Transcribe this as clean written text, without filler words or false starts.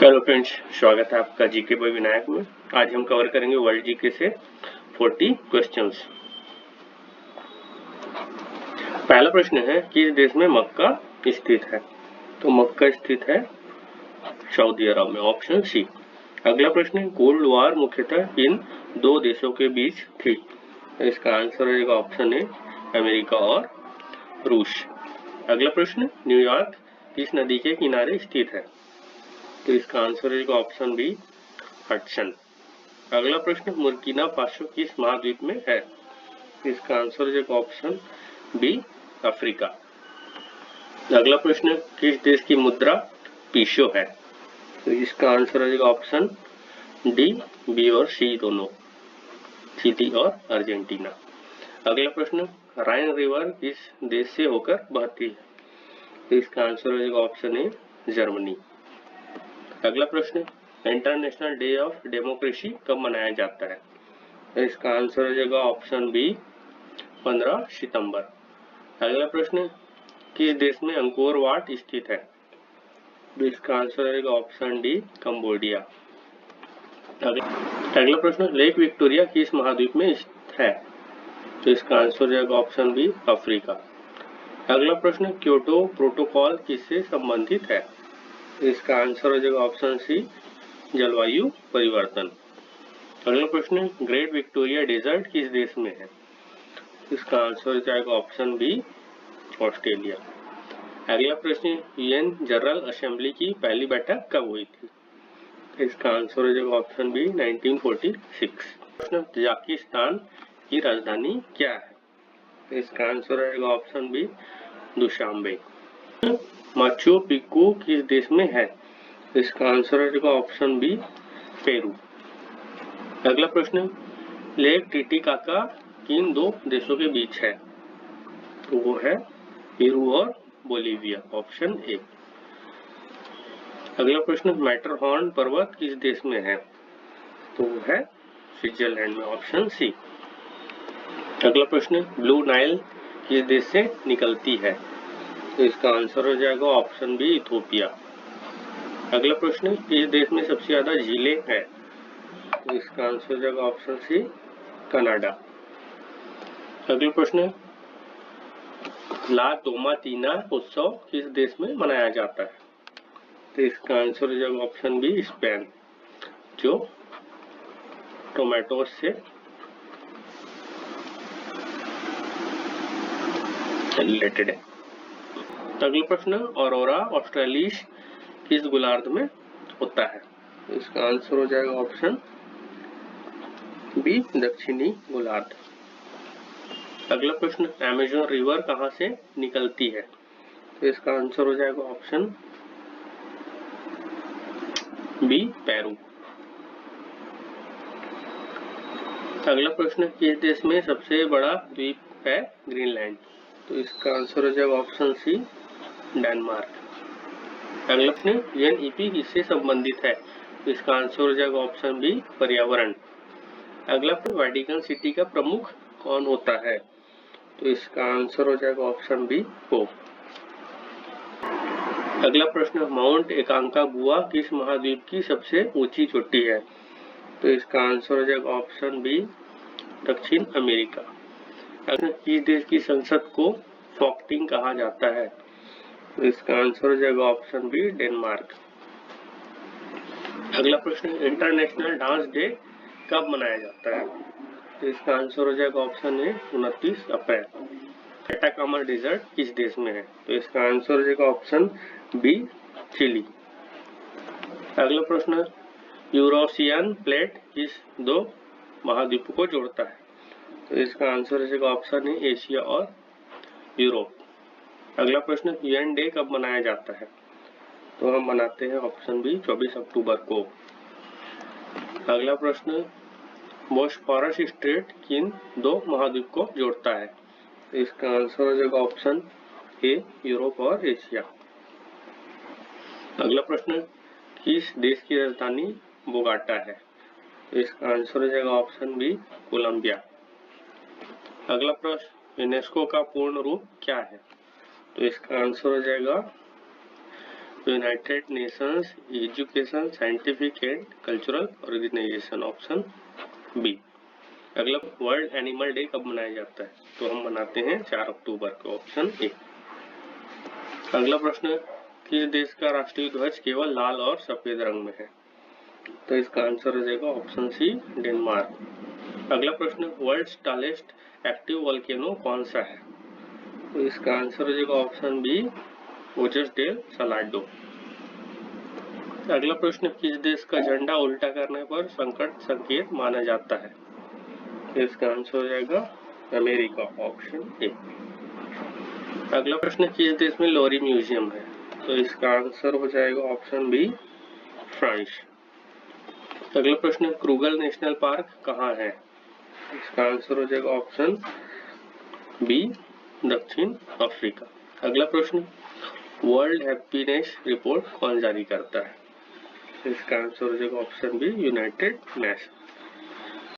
Hello friends, स्वागत है आपका जीके बाय विनायक में। आज हम कवर करेंगे वर्ल्ड जीके से 40 क्वेश्चंस। पहला प्रश्न है, किस देश में मक्का स्थित है? तो मक्का स्थित है सऊदी अरब में, ऑप्शन सी। अगला प्रश्न है, कोल्ड वॉर मुख्यतः किन दो देशों के बीच थी? तो इसका आंसर रहेगा ऑप्शन ए, अमेरिका और रूस। अगला प्रश्न, न्यूयॉर्क किस नदी के किनारे स्थित है? तो इसका आंसर रहेगा ऑप्शन बी, हडसन। अगला प्रश्न, बुर्किना फासो किस महाद्वीप में है? इसका आंसर रहेगा ऑप्शन बी, अफ्रीका। अगला प्रश्न, किस देश की मुद्रा पीसो है? तो इसका आंसर रहेगा ऑप्शन डी, बी और सी दोनों, चिली और अर्जेंटीना। अगला प्रश्न, राइन रिवर किस देश से होकर बहती है? तो इसका आंसर रहेगा ऑप्शन ए, जर्मनी। अगला प्रश्न, इंटरनेशनल डे ऑफ डेमोक्रेसी कब मनाया जाता है? तो इसका आंसर हो जाएगा ऑप्शन बी, 15 सितंबर। अगला प्रश्न, किस देश में अंकोर वाट स्थित है? तो इसका आंसर रहेगा ऑप्शन डी, कंबोडिया। अगला प्रश्न, लेक विक्टोरिया किस महाद्वीप में है? तो इसका आंसर रहेगा ऑप्शन बी, अफ्रीका। अगला प्रश्न, क्योटो प्रोटोकॉल किससे संबंधित है? तो इसका आंसर हो जाएगा ऑप्शन सी, जलवायु परिवर्तन। अगला प्रश्न, ग्रेट विक्टोरिया डेजर्ट किस देश में है? इसका आंसर हो जाएगा ऑप्शन बी, ऑस्ट्रेलिया। अगला प्रश्न, यूएन जनरल असेंबली की पहली बैठक कब हुई थी? इसका आंसर हो जाएगा ऑप्शन बी, 1946। प्रश्न, तजाकिस्तान की राजधानी क्या है? इसका आंसर रहेगा ऑप्शन बी, दुशांबे। माचू पिक्चू किस देश में है? इसका आंसर रहेगा ऑप्शन बी, पेरू। अगला प्रश्न, लेक टिटिकाका किन दो देशों के बीच है? तो वो है पेरू और बोलीविया, ऑप्शन ए। अगला प्रश्न, मैटरहॉर्न पर्वत किस देश में है? तो वो है स्विट्जरलैंड में, ऑप्शन सी। अगला प्रश्न, ब्लू नाइल किस देश से निकलती है? तो इसका आंसर हो जाएगा ऑप्शन बी, इथोपिया। अगला प्रश्न, किस देश में सबसे ज्यादा झीलें हैं? तो इसका आंसर हो जाएगा ऑप्शन सी, कनाडा। अगला प्रश्न, ला तोमातीना उत्सव किस देश में मनाया जाता है? तो इसका आंसर हो जाएगा ऑप्शन बी, स्पेन, जो टोमेटो से रिलेटेड है। अगला प्रश्न, ऑरोरा ऑस्ट्रेलिस किस गोलार्ध में होता है? तो इसका आंसर हो जाएगा ऑप्शन बी, दक्षिणी गोलार्ध। अगला प्रश्न, अमेजन रिवर कहां से निकलती है? तो इसका आंसर हो जाएगा ऑप्शन बी, पेरू। अगला प्रश्न, किस देश में सबसे बड़ा द्वीप है ग्रीनलैंड? तो इसका आंसर हो जाएगा ऑप्शन सी, डेनमार्क। अगला प्रश्न, यूएनईपी किससे संबंधित है? तो इसका आंसर हो जाएगा ऑप्शन बी, पर्यावरण। अगला प्रश्न, वेटिकन सिटी का प्रमुख कौन होता है? तो इसका आंसर हो जाएगा ऑप्शन बी, पोप। अगला प्रश्न, माउंट एकांकागुआ किस महाद्वीप की सबसे ऊंची चोटी है? तो इसका आंसर हो जाएगा ऑप्शन बी, दक्षिण अमेरिका। किस देश की संसद को फॉक्टिंग कहा जाता है? तो इसका आंसर हो जाएगा ऑप्शन बी, डेनमार्क। अगला प्रश्न, इंटरनेशनल डांस डे कब मनाया जाता है? तो इसका आंसर हो जाएगा option A, 29 April. Atacama desert किस देश में है? तो इसका आंसर हो जाएगा ऑप्शन बी, चिली। अगला प्रश्न, यूरोशियन प्लेट किस दो महाद्वीपों को जोड़ता है? तो इसका आंसर हो जाएगा ऑप्शन ए, एशिया और यूरोप। अगला प्रश्न, यूएन डे कब मनाया जाता है? तो हम मनाते हैं ऑप्शन बी, 24 अक्टूबर को। अगला प्रश्न, बोस्फोरस स्ट्रेट किन दो महाद्वीप को जोड़ता है? तो इसका आंसर हो जाएगा ऑप्शन ए, यूरोप और एशिया। अगला प्रश्न, किस देश की राजधानी बोगोटा है? तो इसका आंसर हो जाएगा ऑप्शन बी, कोलंबिया। अगला प्रश्न, यूनेस्को का पूर्ण रूप क्या है? तो इसका आंसर हो जाएगा United Nations education scientific and cultural organization, option B. अगला, वर्ल्ड एनिमल डे कब मनाया जाता है? तो हम मनाते हैं 4 अक्टूबर को, ऑप्शन ए। अगला प्रश्न, किस देश का राष्ट्रीय ध्वज केवल लाल और सफेद रंग में है? तो इसका आंसर हो जाएगा ऑप्शन सी, डेनमार्क। अगला प्रश्न, वर्ल्ड टॉलेस्ट एक्टिव वोल्केनो कौन सा है? तो इसका आंसर हो जाएगा ऑप्शन बी, ओजस डेल सलाडो। अगला प्रश्न, किस देश का झंडा उल्टा करने पर संकट संकेत माना जाता है? इसका आंसर हो जाएगा अमेरिका, ऑप्शन ए। अगला प्रश्न, किस देश में लोरी म्यूजियम है? तो इसका आंसर हो जाएगा ऑप्शन बी, फ्रांस। अगला प्रश्न, क्रूगल नेशनल पार्क कहाँ है? इसका आंसर हो जाएगा ऑप्शन बी, दक्षिण अफ्रीका। अगला प्रश्न, वर्ल्ड हैप्पीनेस रिपोर्ट कौन जारी करता है? इसका आंसर हो जाएगा ऑप्शन बी, यूनाइटेड नेशन।